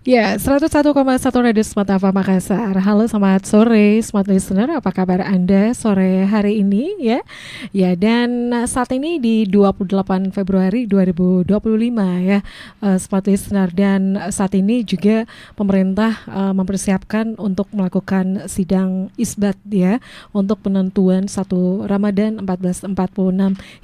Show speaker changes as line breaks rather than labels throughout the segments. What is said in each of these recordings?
Ya, 101,1 Radio Smart FM Makassar. Halo, selamat sore Smart Listener. Apa kabar Anda sore hari ini ya? Ya, dan saat ini di 28 Februari 2025 ya, Smart Listener. Dan saat ini juga pemerintah mempersiapkan untuk melakukan sidang isbat ya, untuk penentuan 1 Ramadan 1446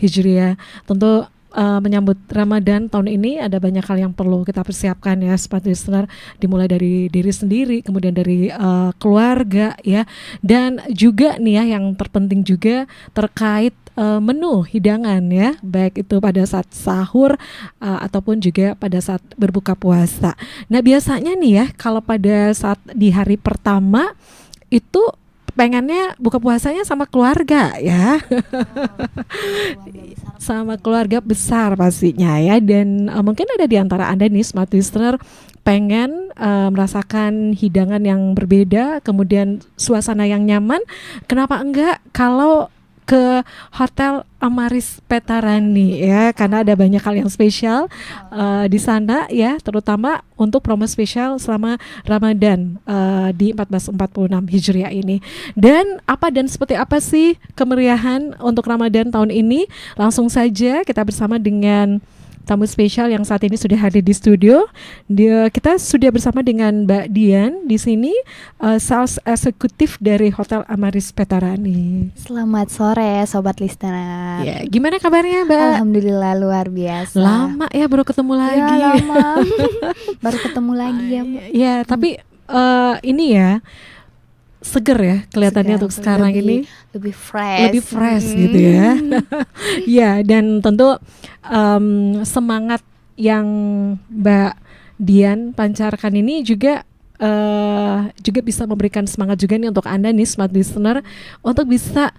Hijriah. Tentu menyambut Ramadan tahun ini ada banyak hal yang perlu kita persiapkan ya, Smart Listener, dimulai dari diri sendiri, kemudian dari keluarga ya, dan juga nih ya yang terpenting juga terkait menu hidangan ya, baik itu pada saat sahur ataupun juga pada saat berbuka puasa. Nah biasanya nih ya kalau pada saat di hari pertama itu pengennya buka puasanya sama keluarga ya. Sama keluarga besar pastinya ya. Dan mungkin ada di antara Anda nih Smart Listener pengen merasakan hidangan yang berbeda, kemudian suasana yang nyaman. Kenapa enggak kalau ke Hotel Amaris Petarani ya, karena ada banyak hal yang spesial di sana ya, terutama untuk promo spesial selama Ramadan di 1446 Hijriah ini. Dan apa dan seperti apa sih kemeriahan untuk Ramadan tahun ini? Langsung saja kita bersama dengan tamu spesial yang saat ini sudah hadir di studio. Kita sudah bersama dengan Mbak Dian di sini, sales eksekutif dari Hotel Amaris Petarani.
Selamat sore Sobat Listener.
Ya, gimana kabarnya Mbak?
Alhamdulillah luar biasa.
Lama ya baru ketemu lagi.
Ya lama. Baru ketemu lagi ya Mbak.
Ya tapi ini ya seger ya kelihatannya untuk sekarang ini
lebih fresh
gitu ya. Ya, dan tentu semangat yang Mbak Dian pancarkan ini juga bisa memberikan semangat juga nih untuk Anda nih Smart Listener untuk bisa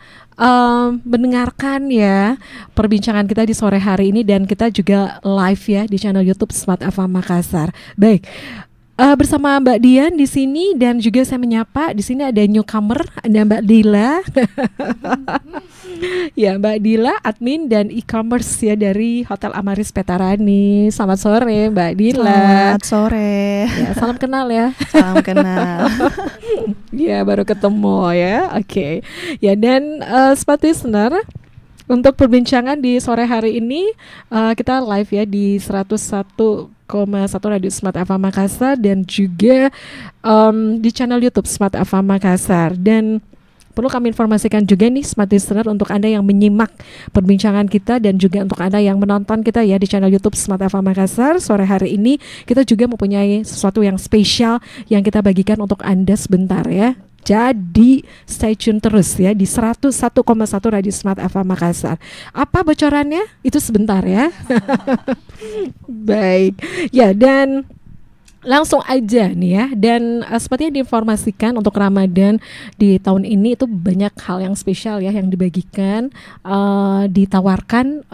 mendengarkan ya perbincangan kita di sore hari ini, dan kita juga live ya di channel YouTube Smart FM Makassar. Baik. Bersama Mbak Dian di sini, dan juga saya menyapa di sini ada newcomer, ada Mbak Dila. Ya, Mbak Dila admin dan e-commerce ya dari Hotel Amaris Petarani. Selamat sore Mbak Dila.
Selamat sore.
Ya, salam kenal ya.
Salam kenal.
Ya, baru ketemu ya. Oke. Ya, dan Smart Listener, untuk perbincangan di sore hari ini kita live ya di 101,1 Radio Smart FM Makassar, dan juga di channel YouTube Smart FM Makassar. Dan perlu kami informasikan juga nih Smart Listener, untuk Anda yang menyimak perbincangan kita dan juga untuk Anda yang menonton kita ya di channel YouTube Smart FM Makassar, sore hari ini kita juga mempunyai sesuatu yang spesial yang kita bagikan untuk Anda sebentar ya. Jadi stay tune terus ya di 101,1 Radio Smart FM Makassar. Apa bocorannya? Itu sebentar ya. Baik. Ya, dan langsung aja nih ya, dan seperti yang diinformasikan untuk Ramadan di tahun ini itu banyak hal yang spesial ya yang dibagikan, ditawarkan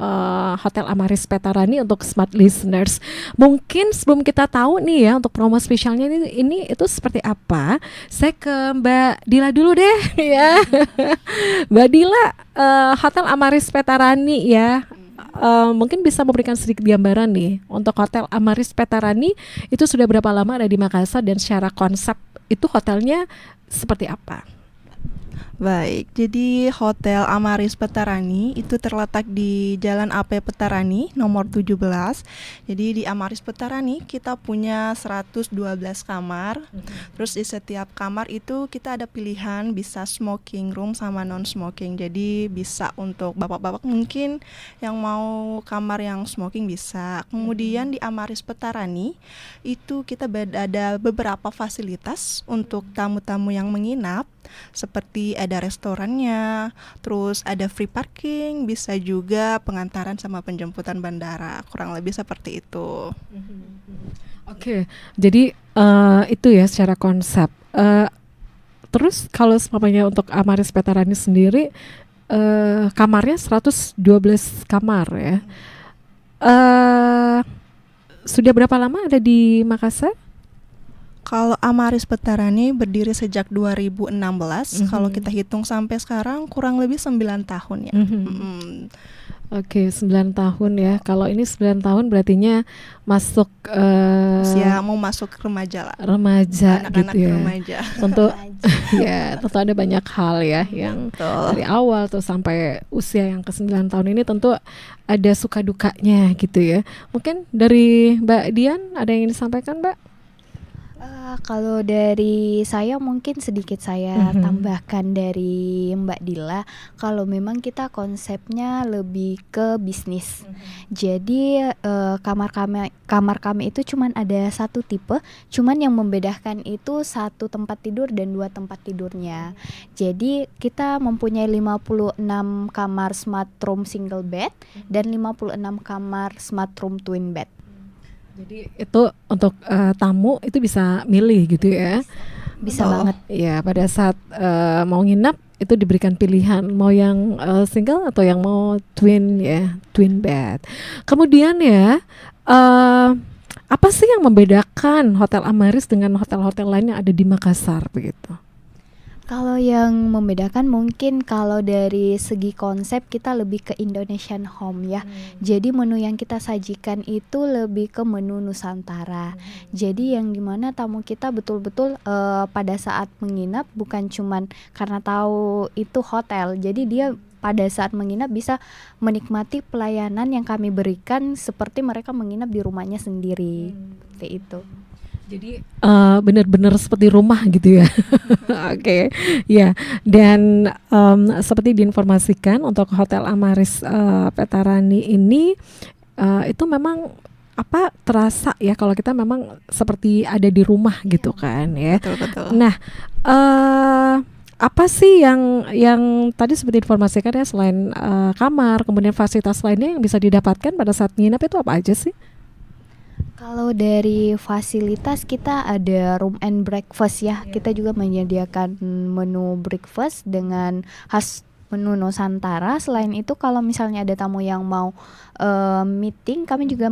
Hotel Amaris Petarani untuk Smart Listeners. Mungkin sebelum kita tahu nih ya untuk promo spesialnya ini itu seperti apa, saya ke Mbak Dila dulu deh ya. Mbak Dila, Hotel Amaris Petarani ya, mungkin bisa memberikan sedikit gambaran nih untuk Hotel Amaris Petarani itu sudah berapa lama ada di Makassar, dan secara konsep itu hotelnya seperti apa?
Baik, jadi Hotel Amaris Petarani itu terletak di Jalan AP Petarani nomor 17. Jadi di Amaris Petarani kita punya 112 kamar. Terus di setiap kamar itu kita ada pilihan, bisa smoking room sama non smoking. Jadi bisa untuk bapak-bapak mungkin yang mau kamar yang smoking bisa. Kemudian di Amaris Petarani itu kita ada beberapa fasilitas untuk tamu-tamu yang menginap, seperti ada restorannya, terus ada free parking, bisa juga pengantaran sama penjemputan bandara, kurang lebih seperti itu.
Oke, jadi itu ya secara konsep. Terus kalau seumpamanya untuk Amaris Petarani sendiri, kamarnya 112 kamar ya. Sudah berapa lama ada di Makassar?
Kalau Amaris Petarani berdiri sejak 2016, kalau kita hitung sampai sekarang kurang lebih 9 tahun ya.
Oke, 9 tahun ya. Kalau ini 9 tahun berartinya masuk
Usia mau masuk remaja lah.
remaja
Anak-anak
gitu ya.
remaja.
Tentu ya, tentu ada banyak hal ya yang
Betul.
dari awal tuh sampai usia yang ke-9 tahun ini tentu ada suka dukanya gitu ya. Mungkin dari Mbak Dian ada yang ingin disampaikan, Mbak?
Kalau dari saya mungkin sedikit saya
Mhm.
tambahkan dari Mbak Dila. Kalau memang kita konsepnya lebih ke bisnis. Jadi kamar kami itu cuman ada satu tipe, cuman yang membedakan itu satu tempat tidur dan dua tempat tidurnya. Jadi kita mempunyai 56 kamar smart room single bed dan 56 kamar smart room twin bed.
Jadi itu untuk tamu itu bisa milih gitu ya.
Bisa
Betul.
banget.
Ya, pada saat mau nginap itu diberikan pilihan mau yang single atau yang mau twin ya, twin bed. Kemudian ya, apa sih yang membedakan Hotel Amaris dengan hotel-hotel lain yang ada di Makassar begitu?
Kalau yang membedakan mungkin kalau dari segi konsep kita lebih ke Indonesian home ya. Jadi menu yang kita sajikan itu lebih ke menu Nusantara. Jadi yang dimana tamu kita betul-betul pada saat menginap bukan cuman karena tahu itu hotel. Jadi dia pada saat menginap bisa menikmati pelayanan yang kami berikan seperti mereka menginap di rumahnya sendiri. Seperti itu.
Jadi benar-benar seperti rumah gitu ya. Oke, ya. Dan seperti diinformasikan untuk Hotel Amaris Petarani ini itu memang terasa ya kalau kita memang seperti ada di rumah gitu kan ya.
Betul.
Nah, apa sih yang tadi seperti diinformasikan ya selain kamar, kemudian fasilitas lainnya yang bisa didapatkan pada saat nginap itu apa aja sih?
Kalau dari fasilitas kita ada room and breakfast ya. Kita juga menyediakan menu breakfast dengan khas menu Nusantara. Selain itu kalau misalnya ada tamu yang mau meeting, kami juga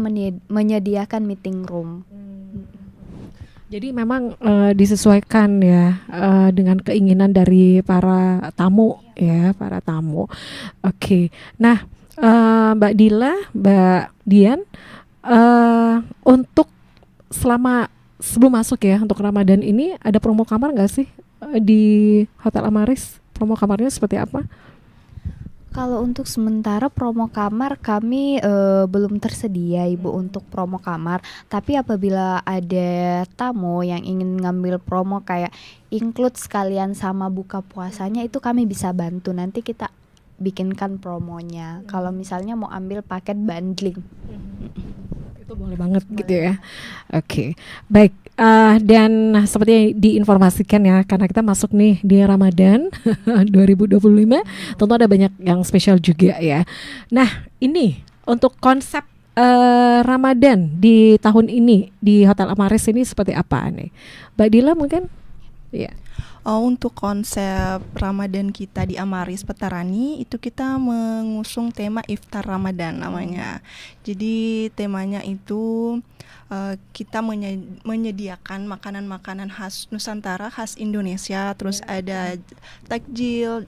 menyediakan meeting room.
Jadi memang disesuaikan ya dengan keinginan dari para tamu ya, para tamu. Oke. Nah, Mbak Dila, Mbak Dian, untuk sebelum masuk ya untuk Ramadan ini ada promo kamar nggak sih di Hotel Amaris? Promo kamarnya seperti apa?
Kalau untuk sementara promo kamar kami belum tersedia Ibu untuk promo kamar. Tapi apabila ada tamu yang ingin ngambil promo kayak include sekalian sama buka puasanya itu kami bisa bantu. Nanti kita bikinkan promonya. Kalau misalnya mau ambil paket bundling.
Itu boleh banget gitu ya. Oke, baik. Dan seperti diinformasikan ya, karena kita masuk nih di Ramadan 2025, tentu ada banyak yang spesial juga ya. Nah, ini untuk konsep Ramadan di tahun ini di Hotel Amaris ini seperti apa nih, Mbak Dila mungkin? Ya.
Untuk konsep Ramadan kita di Amaris Petarani itu kita mengusung tema Iftar Ramadan namanya. Jadi temanya itu kita menyediakan makanan-makanan khas Nusantara, khas Indonesia. Terus ada takjil,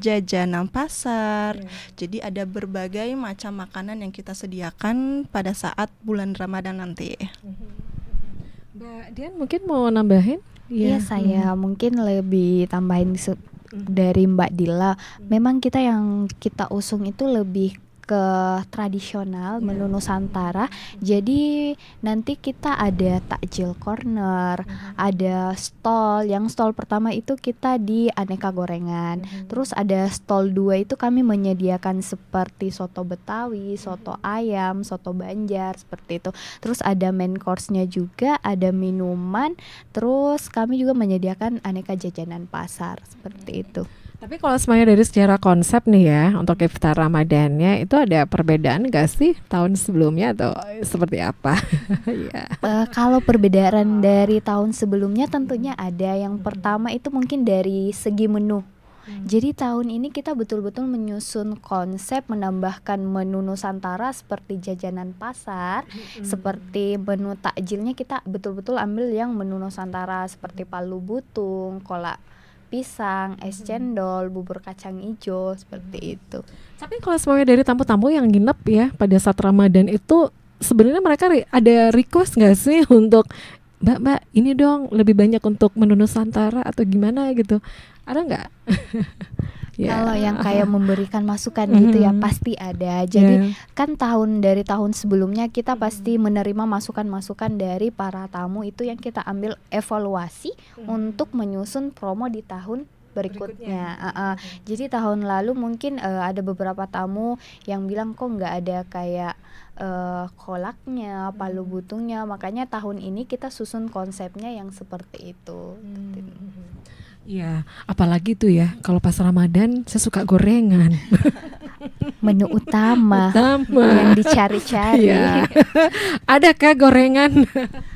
jajanan pasar. Jadi ada berbagai macam makanan yang kita sediakan pada saat bulan Ramadan nanti.
Mbak Dian mungkin mau nambahin?
Iya, saya mungkin lebih tambahin dari Mbak Dila. Memang kita yang kita usung itu lebih ke tradisional menu Nusantara. Jadi nanti kita ada takjil corner, ada stall. Yang stall pertama itu kita di aneka gorengan. Terus ada stall 2 itu kami menyediakan seperti soto Betawi, soto ayam, soto Banjar seperti itu. Terus ada main course-nya juga, ada minuman. Terus kami juga menyediakan aneka jajanan pasar seperti itu.
Tapi kalau semuanya dari secara konsep nih ya untuk iftar Ramadannya itu ada perbedaan nggak sih tahun sebelumnya atau seperti apa? Ya.
Kalau perbedaan dari tahun sebelumnya tentunya ada. Yang pertama itu mungkin dari segi menu. Jadi tahun ini kita betul-betul menyusun konsep menambahkan menu Nusantara seperti jajanan pasar, seperti menu takjilnya kita betul-betul ambil yang menu Nusantara seperti palu butung, kolak pisang, es cendol, bubur kacang hijau seperti itu.
Tapi kalau semuanya dari tamu-tamu yang nginep ya pada saat Ramadan itu sebenarnya mereka ada request nggak sih untuk Mbak ini dong lebih banyak untuk menu Nusantara atau gimana gitu? Ada nggak? Ya.
Kalau yang kayak memberikan masukan gitu ya pasti ada. Jadi kan dari tahun sebelumnya kita pasti menerima masukan-masukan dari para tamu, itu yang kita ambil evaluasi untuk menyusun promo di tahun berikutnya. Jadi tahun lalu mungkin ada beberapa tamu yang bilang kok nggak ada kayak kolaknya, palu butungnya, makanya tahun ini kita susun konsepnya yang seperti itu.
Iya, apalagi tuh ya kalau pas Ramadan saya suka gorengan.
Menu utama yang dicari-cari.
Iya. Adakah gorengan?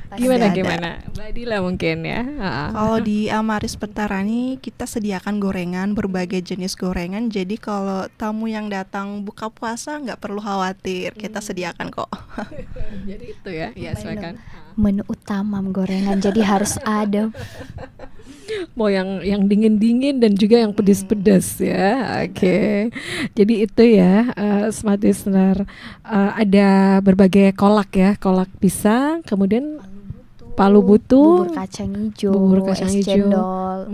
Pasti
Gimana? Mbak Dila mungkin ya.
Kalau di Amaris Petarani kita sediakan gorengan, berbagai jenis gorengan. Jadi kalau tamu yang datang buka puasa nggak perlu khawatir, kita sediakan kok.
Jadi itu ya, sesuaikan.
Menu utama gorengan, jadi harus ada.
Mau yang dingin-dingin dan juga yang pedas-pedas ya. Oke. Jadi itu ya, Smart Listener, ada berbagai kolak ya, kolak pisang, kemudian palu butung,
bubur kacang hijau, es cendol,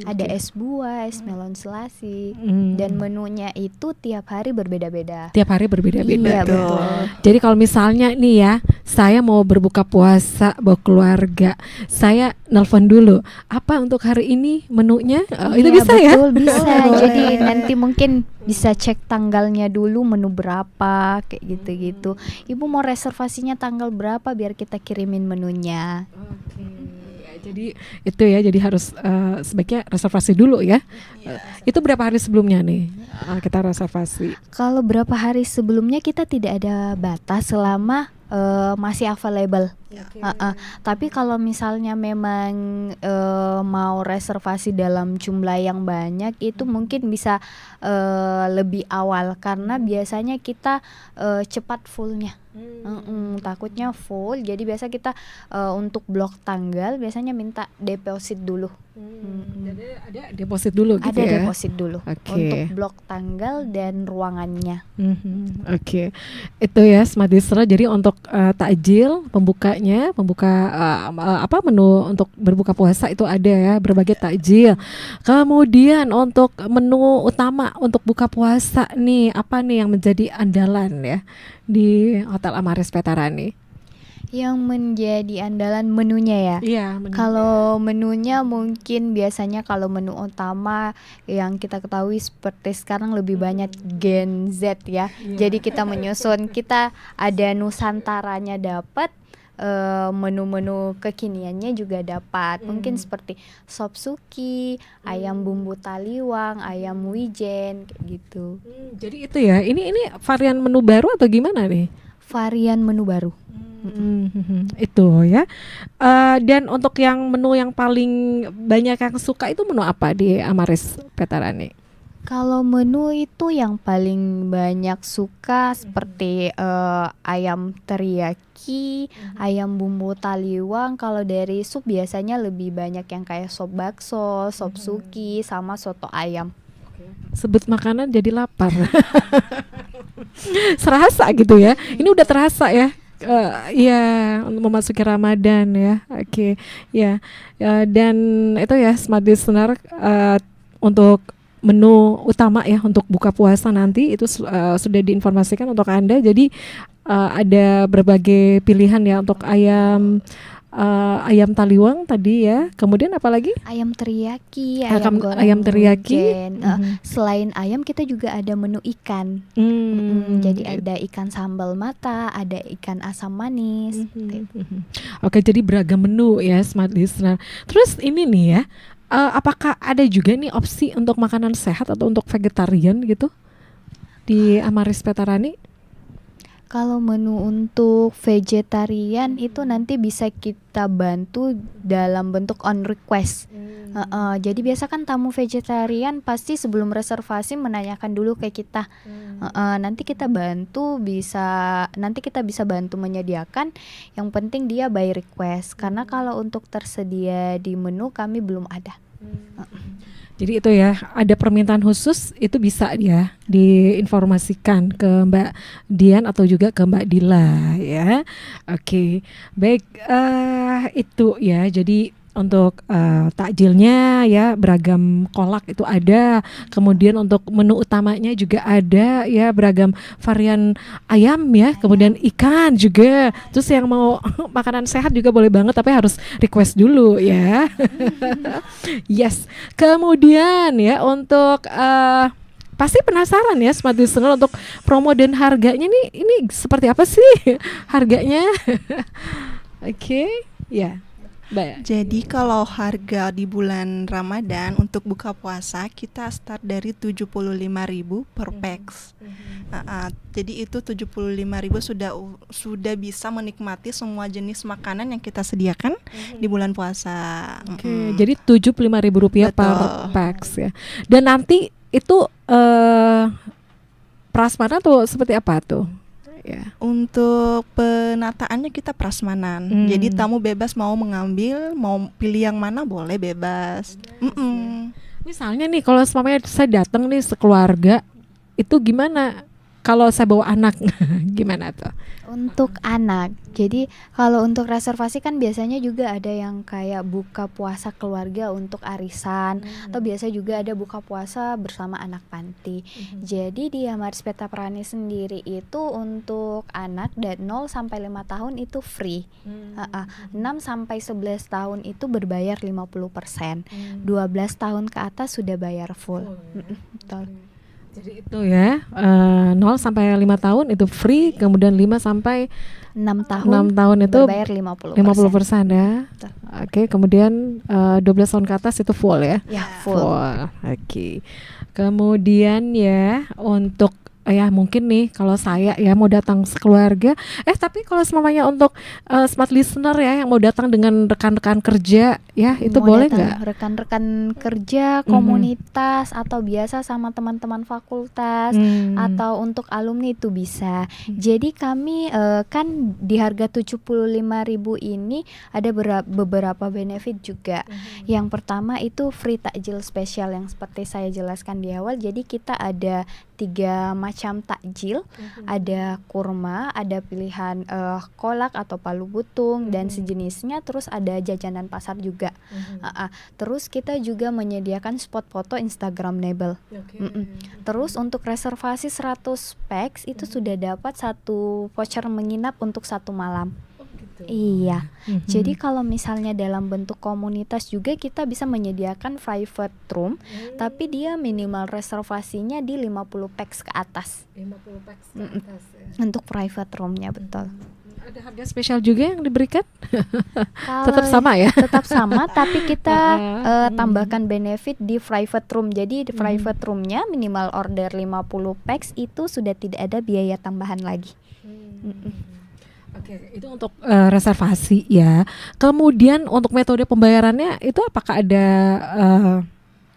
ada
oke.
es buah, es melon selasi, dan menunya itu tiap hari berbeda-beda.
Tiap hari berbeda-beda.
Iya, betul.
Jadi kalau misalnya nih ya, saya mau berbuka puasa bawa keluarga, saya nelpon dulu. Apa untuk hari ini menunya? Itu
Iya,
bisa ya?
betul, bisa.
Boleh.
Jadi nanti mungkin bisa cek tanggalnya dulu, menu berapa kayak gitu-gitu. Ibu mau reservasinya tanggal berapa biar kita kirimin menunya.
Oke. Ya, jadi itu ya, jadi harus sebaiknya reservasi dulu ya. Itu berapa hari sebelumnya nih kita reservasi?
Kalau berapa hari sebelumnya kita tidak ada batas selama masih available. Tapi kalau misalnya memang mau reservasi dalam jumlah yang banyak, itu mungkin bisa lebih awal karena biasanya kita cepat fullnya. Takutnya full, jadi biasa kita untuk blok tanggal biasanya minta deposit dulu.
Jadi ada deposit dulu gitu
Ada
ya?
deposit dulu
Oke.
untuk blok tanggal dan ruangannya.
Oke. Itu ya Smart Listener. Jadi untuk takjil pembuka menu untuk berbuka puasa itu ada ya, berbagai takjil. Kemudian untuk menu utama untuk buka puasa nih, apa nih yang menjadi andalan ya di Hotel Amaris Petarani?
Yang menjadi andalan menunya ya.
Iya.
Kalau menunya mungkin biasanya kalau menu utama yang kita ketahui seperti sekarang lebih banyak Gen Z ya. Jadi kita menyusun, kita ada Nusantaranya dapat, menu-menu kekiniannya juga dapat. Mungkin seperti sop suki, ayam bumbu taliwang, ayam wijen kayak gitu.
Jadi itu ya. Ini varian menu baru atau gimana nih?
Varian menu baru.
Itu ya. Dan untuk yang menu yang paling banyak yang suka itu menu apa di Amaris Petarani?
Kalau menu itu yang paling banyak suka seperti ayam teriyaki, ayam bumbu taliwang. Kalau dari sup biasanya lebih banyak yang kayak sop bakso, sop suki, sama soto ayam.
Sebut makanan jadi lapar. Serasa gitu ya. Ini udah terasa ya. Iya, untuk memasuki Ramadan ya. Oke. Ya. Dan itu ya Smart Listener, untuk menu utama ya untuk buka puasa nanti itu sudah diinformasikan untuk Anda. Jadi ada berbagai pilihan ya untuk ayam taliwang tadi ya. Kemudian apa lagi?
Ayam teriyaki,
Ayam-
ayam goreng
ayam teriyaki.
wijen. Selain ayam kita juga ada menu ikan. Jadi ada ikan sambal mata, ada ikan asam manis.
Oke, jadi beragam menu ya Smart Listener. Terus ini nih ya, apakah ada juga nih opsi untuk makanan sehat atau untuk vegetarian gitu di Amaris Petarani?
Kalau menu untuk vegetarian itu nanti bisa kita bantu dalam bentuk on request. Jadi biasa kan tamu vegetarian pasti sebelum reservasi menanyakan dulu ke kita. Nanti kita bisa bantu menyediakan. Yang penting dia by request. Karena kalau untuk tersedia di menu kami belum ada.
Jadi itu ya, ada permintaan khusus itu bisa ya diinformasikan ke Mbak Dian atau juga ke Mbak Dila ya. Oke, baik, itu ya. Jadi untuk takjilnya ya beragam kolak itu ada. Kemudian untuk menu utamanya juga ada ya beragam varian ayam ya. Kemudian ikan juga. Terus yang mau makanan sehat juga boleh banget tapi harus request dulu ya. Yes. Kemudian ya untuk pasti penasaran ya Smart Listener untuk promo dan harganya nih ini seperti apa sih harganya? Oke, ya. Mbak.
Jadi kalau harga di bulan Ramadan untuk buka puasa kita start dari 75.000 per pax. Jadi itu 75.000 sudah bisa menikmati semua jenis makanan yang kita sediakan di bulan puasa.
Oke, jadi Rp75.000 per
Betul.
pax ya. Dan nanti itu prasmanan tuh seperti apa tuh? Ya.
Untuk penataannya kita prasmanan. Jadi tamu bebas mau mengambil, mau pilih yang mana boleh bebas.
Misalnya nih kalau semuanya saya datang nih sekeluarga, itu gimana? Kalau saya bawa anak, gimana tuh?
Untuk anak, jadi kalau untuk reservasi kan biasanya juga ada yang kayak buka puasa keluarga untuk arisan, atau biasa juga ada buka puasa bersama anak panti. Jadi di Amaris Peta Parani sendiri itu untuk anak dan 0 sampai 5 tahun itu free. 6 sampai 11 tahun itu berbayar 50%. 12 tahun ke atas sudah bayar full. Betul.
Jadi itu ya 0 sampai 5 tahun itu free, kemudian 5 sampai
6
tahun itu
berbayar 50%.
Ya. Oke, kemudian 12 tahun ke atas itu full ya.
Ya, full.
Oke. Kemudian ya untuk ya mungkin nih kalau saya ya mau datang sekeluarga, tapi kalau semuanya untuk Smart Listener ya yang mau datang dengan rekan-rekan kerja ya itu
Mau
boleh
datang
nggak?
rekan-rekan kerja, komunitas, atau biasa sama teman-teman fakultas, atau untuk alumni itu bisa. Jadi kami kan di harga 75.000 ini ada beberapa benefit juga. Yang pertama itu free takjil spesial yang seperti saya jelaskan di awal. Jadi kita ada 3 macam takjil, ada kurma, ada pilihan kolak atau palu butung dan sejenisnya, terus ada jajanan pasar juga. Terus kita juga menyediakan spot foto Instagramable. Terus untuk reservasi 100 pax itu sudah dapat 1 voucher menginap untuk 1 malam. Iya. Jadi kalau misalnya dalam bentuk komunitas juga kita bisa menyediakan private room, tapi dia minimal reservasinya di 50 pax ke atas.
50 pax ke atas ya.
Untuk private roomnya, betul.
Ada harga spesial juga yang diberikan?
Kalau
Tetap sama ya?
Tetap sama, tapi kita tambahkan benefit di private room. Jadi di private roomnya minimal order 50 pax itu sudah tidak ada biaya tambahan lagi.
Oke, itu untuk reservasi ya. Kemudian untuk metode pembayarannya itu apakah ada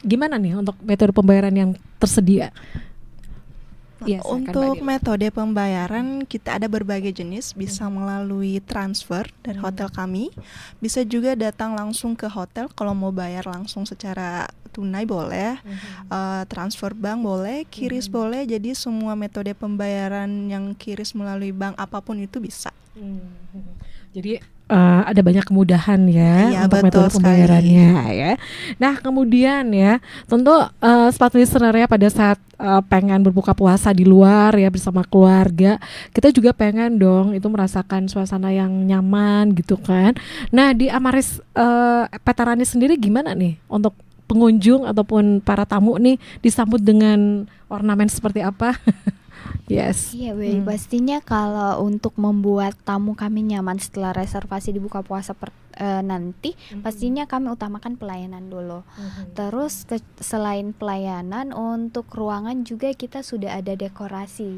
gimana nih untuk metode pembayaran yang tersedia? Iya, silakan, Mbak
Untuk
Dila.
metode pembayaran kita ada berbagai jenis, bisa melalui transfer dari hotel kami, bisa juga datang langsung ke hotel kalau mau bayar langsung secara tunai boleh, transfer bank boleh, QRIS boleh, jadi semua metode pembayaran yang QRIS melalui bank apapun itu bisa.
Jadi ada banyak kemudahan ya
Iya,
untuk
betul
metode pembayarannya ya. Nah kemudian ya tentu Smart Listener ya pada saat pengen berbuka puasa di luar ya bersama keluarga, kita juga pengen dong itu merasakan suasana yang nyaman gitu kan. Nah di Amaris Petarani sendiri gimana nih untuk pengunjung ataupun para tamu nih disambut dengan ornamen seperti apa? Yes.
Iya, pastinya kalau untuk membuat tamu kami nyaman setelah reservasi dibuka puasa nanti, pastinya kami utamakan pelayanan dulu. Terus selain pelayanan, untuk ruangan juga kita sudah ada dekorasi,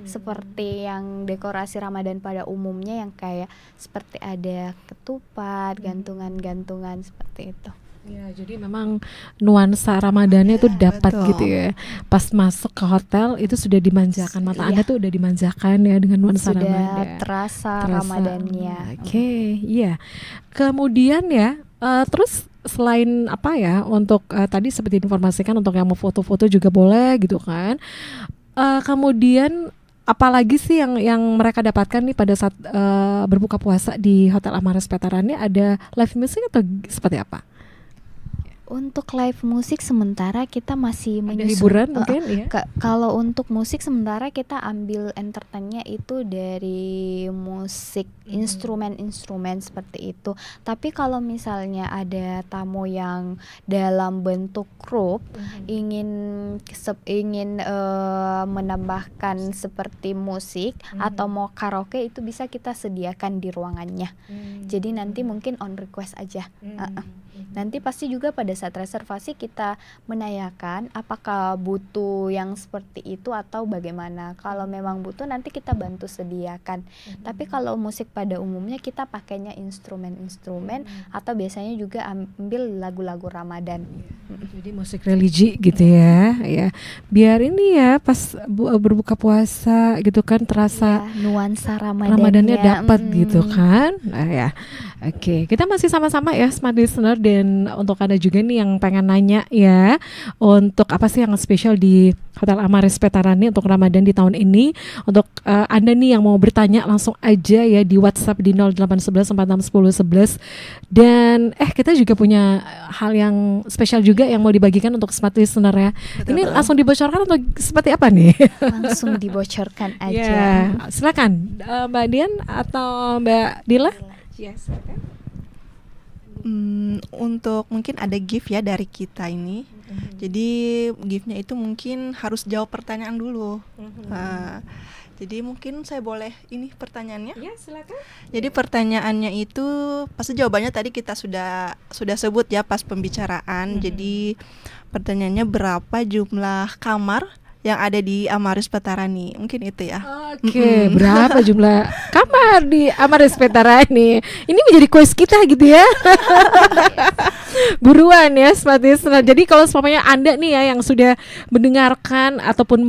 seperti yang dekorasi Ramadan pada umumnya yang kayak seperti ada ketupat, gantungan-gantungan seperti itu.
Ya, jadi memang nuansa Ramadannya itu dapat
betul.
gitu ya. Pas masuk ke hotel itu sudah dimanjakan, mata Anda tuh udah dimanjakan ya dengan nuansa
Sudah
Ramadan.
terasa Ramadannya.
Oke, iya. Kemudian ya, terus selain apa ya untuk tadi seperti informasikan untuk yang mau foto-foto juga boleh gitu kan. Kemudian apalagi sih yang mereka dapatkan nih pada saat berbuka puasa di Hotel Amaris Veteran ini, ada live music atau seperti apa?
Untuk live musik sementara kita masih
Ada
menyusun.
hiburan mungkin ya.
Kalau untuk musik sementara kita ambil entertainnya itu dari musik instrumen-instrumen seperti itu. Tapi kalau misalnya ada tamu yang dalam bentuk grup ingin menambahkan seperti musik atau mau karaoke, itu bisa kita sediakan di ruangannya. Jadi nanti mungkin on request aja. Nanti pasti juga pada saat reservasi kita menanyakan apakah butuh yang seperti itu atau bagaimana. Kalau memang butuh nanti kita bantu sediakan. Tapi kalau musik pada umumnya kita pakainya instrumen-instrumen atau biasanya juga ambil lagu-lagu Ramadan.
Jadi musik religi gitu ya, ya. Biar ini ya pas berbuka puasa gitu kan terasa
Nuansa
Ramadannya dapat gitu kan. Nah ya. Oke, kita masih sama-sama ya Smart Listener, dan untuk Anda juga nih yang pengen nanya ya, untuk apa sih yang spesial di Hotel Amaris Veteran untuk Ramadan di tahun ini. Untuk Anda nih yang mau bertanya langsung aja ya di WhatsApp di 0811 461011. Dan kita juga punya hal yang spesial juga yang mau dibagikan untuk Smart Listener ya.
Betul,
ini
betul.
langsung dibocorkan atau seperti apa nih?
Langsung dibocorkan aja.
Ya, silakan Mbak Dian atau Mbak Dila. Yes.
Untuk mungkin ada gift ya dari kita ini. Jadi giftnya itu mungkin harus jawab pertanyaan dulu. Jadi mungkin saya boleh ini pertanyaannya.
Ya, silakan.
Jadi pertanyaannya itu pasti jawabannya tadi kita sudah sebut ya pas pembicaraan. Jadi pertanyaannya berapa jumlah kamar yang ada di Amaris Petarani? Mungkin itu ya.
Oke, berapa jumlah kamar di Amaris Veteran? Ini menjadi kuis kita gitu ya. Buruan ya Smart Listener. Jadi kalau semuanya Anda nih ya yang sudah mendengarkan ataupun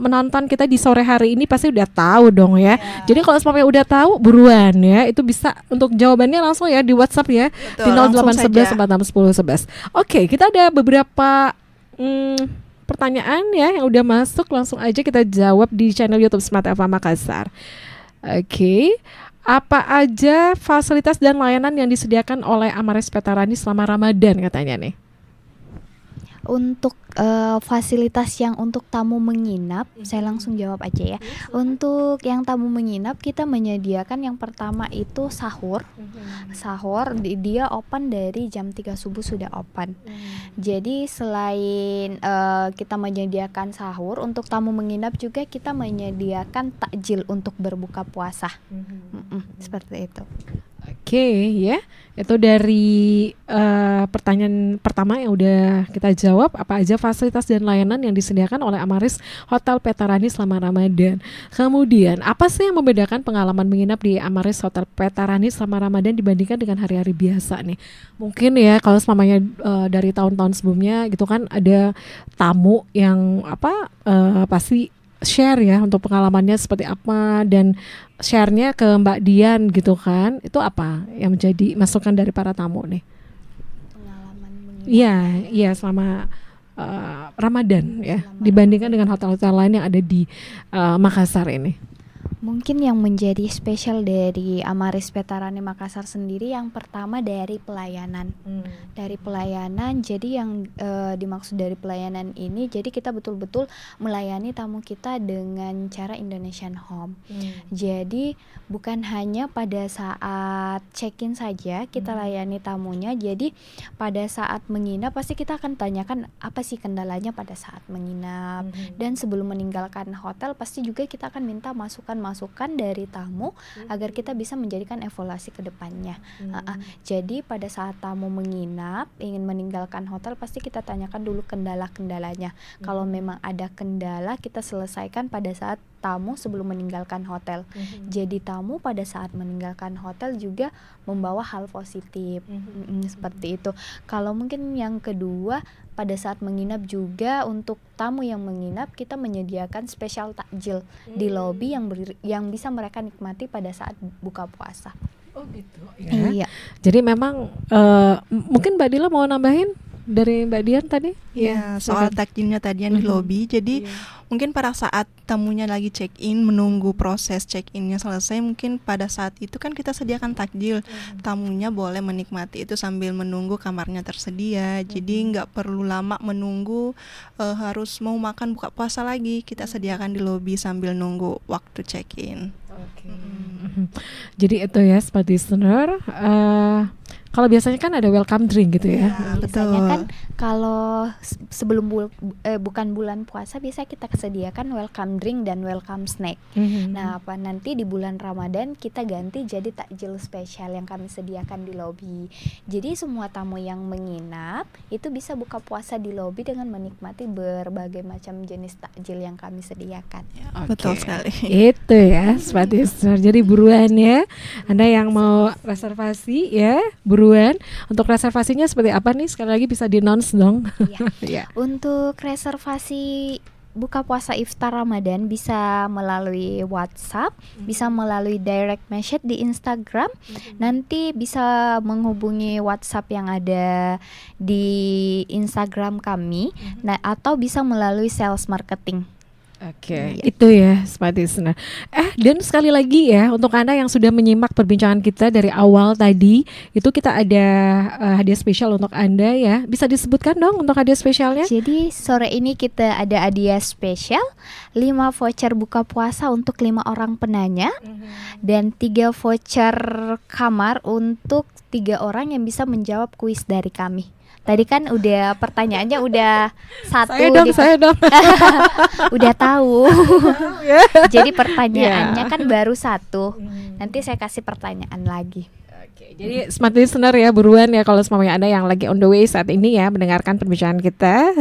menonton kita di sore hari ini pasti udah tahu dong ya. Jadi kalau semuanya udah tahu, buruan ya. Itu bisa untuk jawabannya langsung ya di WhatsApp ya.
Betul,
di
langsung
0811 461011. Oke, kita ada beberapa pertanyaan ya yang udah masuk, langsung aja kita jawab di channel YouTube Smart FM Makassar. Oke. Apa aja fasilitas dan layanan yang disediakan oleh Amaris Veteran selama Ramadan katanya nih?
Untuk fasilitas yang untuk tamu menginap, saya langsung jawab aja ya. Untuk yang tamu menginap, kita menyediakan yang pertama itu sahur. Sahur dia open dari jam 3 subuh sudah open. Jadi selain kita menyediakan sahur, untuk tamu menginap juga kita menyediakan takjil untuk berbuka puasa. Seperti itu.
Oke, ya. Itu dari pertanyaan pertama yang udah kita jawab, apa aja fasilitas dan layanan yang disediakan oleh Amaris Hotel Veteran selama Ramadan. Kemudian, apa sih yang membedakan pengalaman menginap di Amaris Hotel Veteran selama Ramadan dibandingkan dengan hari-hari biasa nih? Mungkin ya kalau semuanya dari tahun-tahun sebelumnya gitu kan ada tamu yang pasti share ya untuk pengalamannya seperti apa, dan share-nya ke Mbak Dian gitu kan. Itu apa yang menjadi masukan dari para tamu nih?
Pengalaman menginap.
Iya selama Ramadan ya, dibandingkan dengan hotel-hotel lain yang ada di Makassar ini.
Mungkin yang menjadi spesial dari Amaris Veteran Makassar sendiri yang pertama dari pelayanan. Dari pelayanan, jadi yang dimaksud dari pelayanan ini, jadi kita betul-betul melayani tamu kita dengan cara Indonesian Home. Jadi bukan hanya pada saat check-in saja kita layani tamunya, jadi pada saat menginap pasti kita akan tanyakan apa sih kendalanya pada saat menginap. Dan sebelum meninggalkan hotel pasti juga kita akan minta masukan dari tamu agar kita bisa menjadikan evaluasi ke depannya. Jadi pada saat tamu menginap ingin meninggalkan hotel pasti kita tanyakan dulu kendala-kendalanya. Kalau memang ada kendala kita selesaikan pada saat tamu sebelum meninggalkan hotel. Jadi tamu pada saat meninggalkan hotel juga membawa hal positif. Seperti itu. Kalau mungkin yang kedua, pada saat menginap juga untuk tamu yang menginap kita menyediakan spesial takjil di lobi yang bisa mereka nikmati pada saat buka puasa.
Oh gitu. Ya.
Iya.
Jadi memang mungkin Mbak Dila mau nambahin dari Mbak Dian tadi?
Ya, soal
silakan.
takjilnya tadi yang di lobi. Jadi mungkin pada saat tamunya lagi check-in, menunggu proses check-innya selesai, mungkin pada saat itu kan kita sediakan takjil. Tamunya boleh menikmati itu sambil menunggu kamarnya tersedia. Jadi nggak perlu lama menunggu, harus mau makan buka puasa lagi. Kita sediakan di lobi sambil nunggu waktu check-in.
Oke. Jadi itu ya, Smart Listener. Kalau biasanya kan ada welcome drink gitu ya.
Biasanya
Betul.
kan kalau sebelum bukan bulan puasa biasa kita sediakan welcome drink dan welcome snack. Nah, apa nanti di bulan Ramadan kita ganti jadi takjil spesial yang kami sediakan di lobi. Jadi semua tamu yang menginap itu bisa buka puasa di lobi dengan menikmati berbagai macam jenis takjil yang kami sediakan.
Betul sekali.
Itu ya, Smart Listener. Jadi buruan ya, Anda yang mau reservasi ya, buruan. Untuk reservasinya seperti apa nih? Sekali lagi bisa di-announce dong. Ya.
Untuk reservasi buka puasa iftar Ramadan bisa melalui WhatsApp, bisa melalui direct message di Instagram. Nanti bisa menghubungi WhatsApp yang ada di Instagram kami, nah atau bisa melalui sales marketing.
Oke, itu ya Smart Listener. Dan sekali lagi ya, untuk Anda yang sudah menyimak perbincangan kita dari awal tadi, itu kita ada hadiah spesial untuk Anda ya. Bisa disebutkan dong untuk hadiah spesialnya?
Jadi sore ini kita ada hadiah spesial 5 voucher buka puasa untuk 5 orang penanya dan 3 voucher kamar untuk 3 orang yang bisa menjawab kuis dari kami. Tadi kan udah pertanyaannya udah satu,
Saya dong.
udah tahu. Jadi pertanyaannya kan baru satu. Nanti saya kasih pertanyaan lagi.
Oke, jadi Smart Listener ya, buruan ya kalau semuanya Anda yang lagi on the way saat ini ya mendengarkan perbincangan kita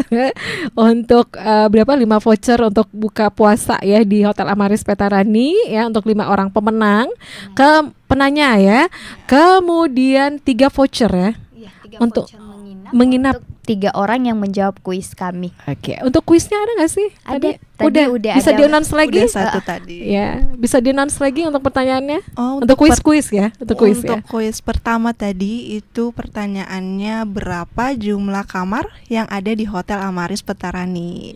untuk berapa 5 voucher untuk buka puasa ya di Hotel Amaris Petarani ya untuk 5 orang pemenang ke penanya ya. Kemudian 3 voucher ya.
Iya, 3
Untuk
voucher
menginap.
untuk 3 orang yang menjawab kuis kami.
Oke, untuk kuisnya ada nggak sih?
Tadi udah
bisa
ada.
di-announce lagi?
Udah satu tadi.
Ya, bisa di-announce lagi untuk pertanyaannya?
Oh,
Untuk kuis-kuis ya, untuk kuis ya.
Untuk kuis pertama tadi itu pertanyaannya berapa jumlah kamar yang ada di Hotel Amaris Petarani?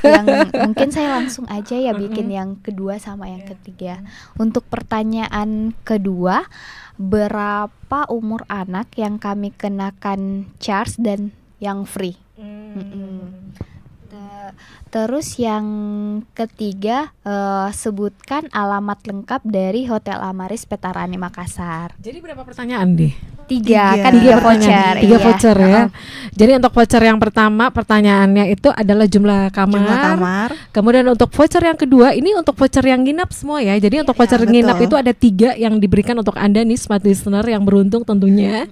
Yang mungkin saya langsung aja ya bikin yang kedua sama yang ketiga. Untuk pertanyaan kedua, berapa umur anak yang kami kenakan charge dan yang free? Terus yang ketiga, sebutkan alamat lengkap dari Hotel Amaris Petarani Makassar.
Jadi berapa pertanyaan deh?
3 kan 3
Tiga
voucher.
Tiga
iya.
voucher ya. Jadi untuk voucher yang pertama pertanyaannya itu adalah jumlah kamar.
Jumlah kamar.
Kemudian untuk voucher yang kedua ini untuk voucher yang nginap semua ya. Jadi untuk voucher
betul.
nginap itu ada 3 yang diberikan untuk Anda nih Smart Listener yang beruntung tentunya.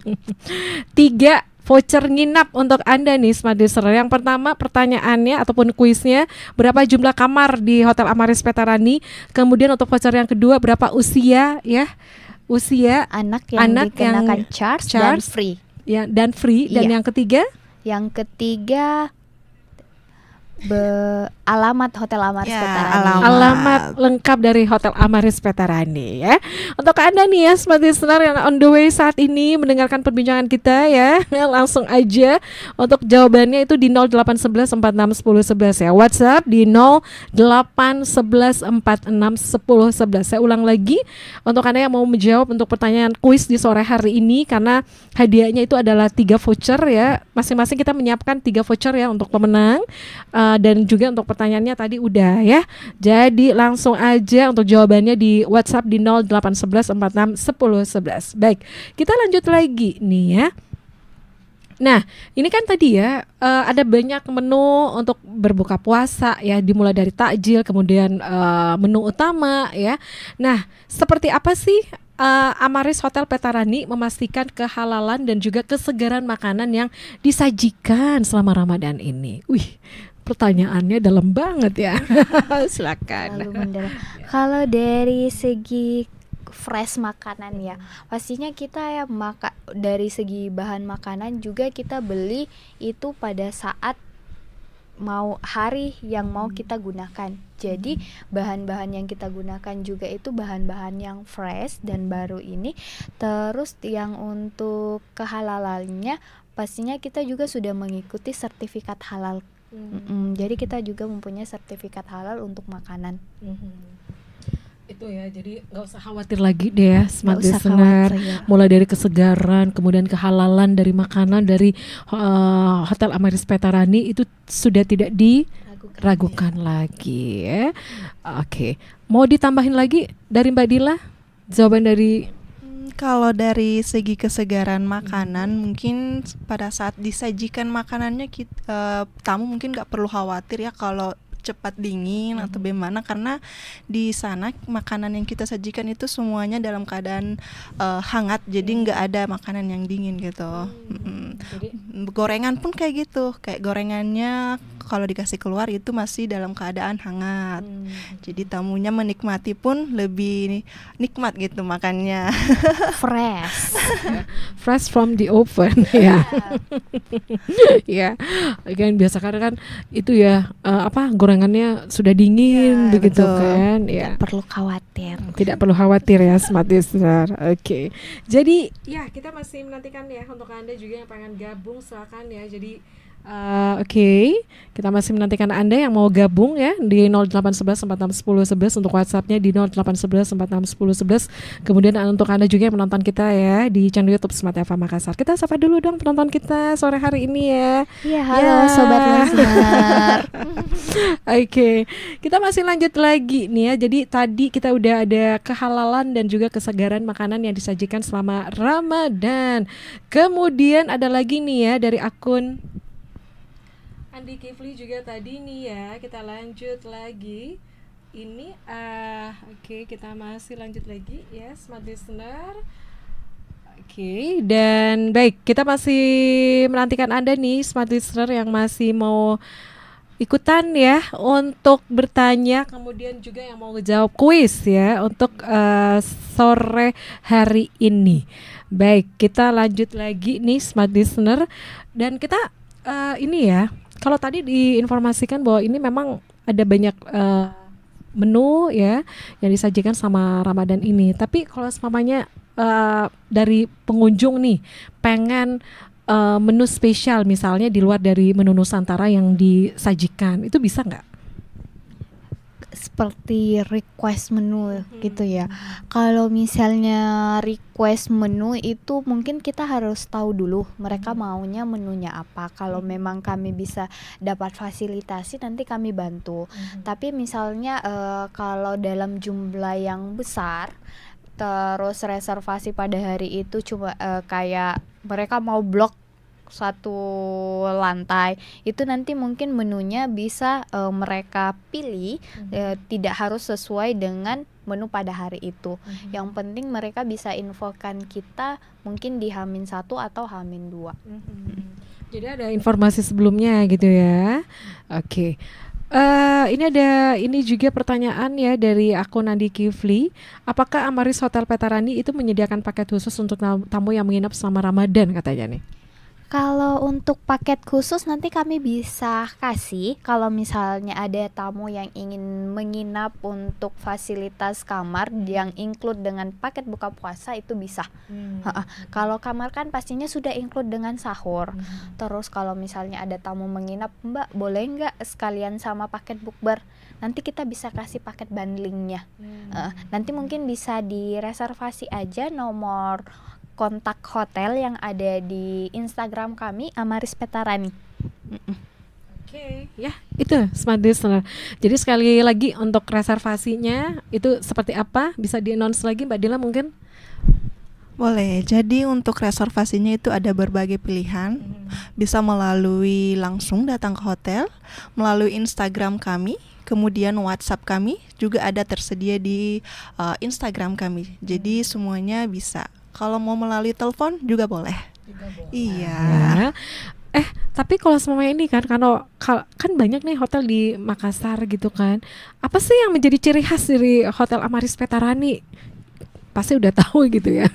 3 voucher nginap untuk Anda nih Smart Listener. Yang pertama pertanyaannya ataupun kuisnya berapa jumlah kamar di Hotel Amaris Petarani. Kemudian untuk voucher yang kedua berapa usia ya. Usia
Anak yang dikenakan charge dan
charge.
free.
ya dan free. Dan
Iya.
yang ketiga
Yang ketiga alamat Hotel Amaris
Ya,
Petarani.
alamat lengkap dari Hotel Amaris Petarani ya. Untuk Anda nih ya Smart Listener yang on the way saat ini mendengarkan perbincangan kita ya, langsung aja untuk jawabannya itu di 0811 46 10 11 ya. WhatsApp di 0811 46 10 11. Saya ulang lagi untuk Anda yang mau menjawab untuk pertanyaan kuis di sore hari ini karena hadiahnya itu adalah 3 voucher ya. Masing-masing kita menyiapkan 3 voucher ya untuk pemenang. Dan juga untuk pertanyaannya tadi udah ya. Jadi langsung aja untuk jawabannya di WhatsApp di 0811 46 10 11. Baik, kita lanjut lagi nih ya. Nah, ini kan tadi ya ada banyak menu untuk berbuka puasa ya, dimulai dari takjil, kemudian menu utama ya. Nah, seperti apa sih Amaris Hotel Petarani memastikan kehalalan dan juga kesegaran makanan yang disajikan selama Ramadan ini? Wih, pertanyaannya dalam banget ya. Silakan.
Lalu mendalam. Kalau dari segi fresh makanan ya, pastinya kita ya dari segi bahan makanan juga kita beli itu pada saat mau hari yang mau kita gunakan. Jadi bahan-bahan yang kita gunakan juga itu bahan-bahan yang fresh dan baru ini. Terus yang untuk kehalalannya pastinya kita juga sudah mengikuti sertifikat halal. Jadi kita juga mempunyai sertifikat halal untuk makanan.
Itu ya, jadi nggak usah khawatir lagi deh ya, smart
Nggak usah
listener.
khawatir, ya.
Mulai dari kesegaran, kemudian kehalalan dari makanan dari Hotel Amaris Petarani itu sudah tidak diragukan lagi ya. Oke, mau ditambahin lagi dari Mbak Dila? Jawaban dari
Kalau dari segi kesegaran makanan, mungkin pada saat disajikan makanannya tamu mungkin nggak perlu khawatir ya kalau cepat dingin atau bagaimana, karena di sana makanan yang kita sajikan itu semuanya dalam keadaan hangat, jadi nggak ada makanan yang dingin gitu.
Jadi
Gorengan pun kayak gitu, kayak gorengannya kalau dikasih keluar itu masih dalam keadaan hangat. Jadi tamunya menikmati pun lebih nikmat gitu makannya.
Fresh.
fresh from the oven ya. Ya, kan biasa kan itu ya gorengannya sudah dingin
Ya,
begitu
betul.
kan ya.
Perlu khawatir.
Tidak perlu khawatir ya smart listener. Oke. Jadi ya kita masih menantikan ya untuk Anda juga yang pengen gabung, silakan ya. Jadi oke, kita masih menantikan Anda yang mau gabung ya di 0811 4610 11 untuk WhatsApp-nya di 0811 4610 11. Kemudian untuk Anda juga yang menonton kita ya di channel YouTube Smart FM Makassar. Kita sapa dulu dong penonton kita sore hari ini ya.
Iya, halo
Ya.
sobat listener.
Oke, kita masih lanjut lagi nih ya. Jadi tadi kita udah ada kehalalan dan juga kesegaran makanan yang disajikan selama Ramadan. Kemudian ada lagi nih ya dari akun Andi Kifli juga tadi nih ya. Kita lanjut lagi. Ini oke, kita masih lanjut lagi ya smart listener. Oke, dan baik, kita masih menantikan Anda nih smart listener yang masih mau ikutan ya untuk bertanya, kemudian juga yang mau ngejawab kuis ya untuk sore hari ini. Baik, kita lanjut lagi nih smart listener, dan kita ini ya, kalau tadi diinformasikan bahwa ini memang ada banyak menu ya yang disajikan sama Ramadan ini. Tapi kalau seumpamanya dari pengunjung nih pengen menu spesial misalnya di luar dari menu Nusantara yang disajikan, itu bisa nggak?
Seperti request menu gitu ya. Kalau misalnya request menu itu mungkin kita harus tahu dulu mereka maunya menunya apa. Kalau memang kami bisa dapat fasilitasi nanti kami bantu. Tapi misalnya kalau dalam jumlah yang besar terus reservasi pada hari itu cuma kayak mereka mau blok satu lantai, itu nanti mungkin menunya bisa mereka pilih, tidak harus sesuai dengan menu pada hari itu. Yang penting mereka bisa infokan kita mungkin di H-1 atau H-2.
Jadi ada informasi sebelumnya gitu ya. Oke. Ini juga pertanyaan ya dari akun Andi Kifli. Apakah Amaris Hotel Petarani itu menyediakan paket khusus untuk tamu yang menginap selama Ramadan katanya nih?
Kalau untuk paket khusus nanti kami bisa kasih. Kalau misalnya ada tamu yang ingin menginap untuk fasilitas kamar yang include dengan paket buka puasa itu bisa. Kalau kamar kan pastinya sudah include dengan sahur. Terus kalau misalnya ada tamu menginap, Mbak boleh nggak sekalian sama paket bukber? Nanti kita bisa kasih paket bundlingnya. Nanti mungkin bisa direservasi aja nomor kontak hotel yang ada di Instagram kami Amaris Petarani.
Oke, ya itu smart listener. Jadi sekali lagi untuk reservasinya itu seperti apa? Bisa di-announce lagi Mbak Dila mungkin?
Boleh, jadi untuk reservasinya itu ada berbagai pilihan. Bisa melalui langsung datang ke hotel, melalui Instagram kami, kemudian WhatsApp kami juga ada tersedia di Instagram kami. Jadi semuanya bisa. Kalau mau melalui telepon juga boleh. Iya.
Ya. Tapi kalau semuanya ini kan kan banyak nih hotel di Makassar gitu kan. Apa sih yang menjadi ciri khas dari Hotel Amaris Petarani? Pasti udah tahu gitu ya.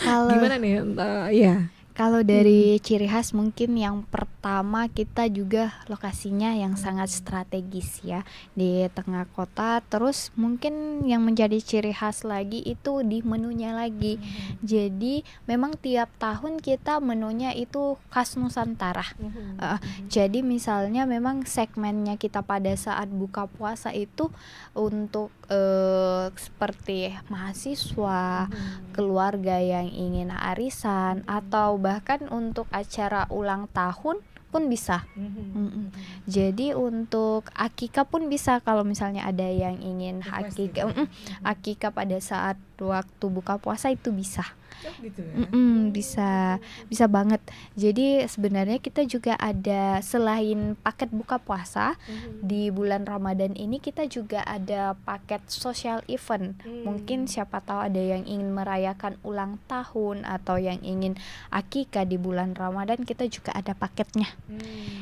Gimana nih? Ya.
Kalau dari ciri khas mungkin yang pertama pertama kita juga lokasinya yang sangat strategis ya di tengah kota. Terus mungkin yang menjadi ciri khas lagi itu di menunya lagi. Jadi memang tiap tahun kita menunya itu khas Nusantara. Jadi misalnya memang segmennya kita pada saat buka puasa itu untuk seperti mahasiswa, keluarga yang ingin arisan, atau bahkan untuk acara ulang tahun pun bisa. Jadi untuk akikah pun bisa kalau misalnya ada yang ingin akikah pada saat waktu buka puasa itu bisa.
Gitu ya.
Bisa banget. Jadi sebenarnya kita juga ada, selain paket buka puasa di bulan Ramadan ini, kita juga ada paket social event. Mungkin siapa tahu ada yang ingin merayakan ulang tahun atau yang ingin akikah di bulan Ramadan, kita juga ada paketnya.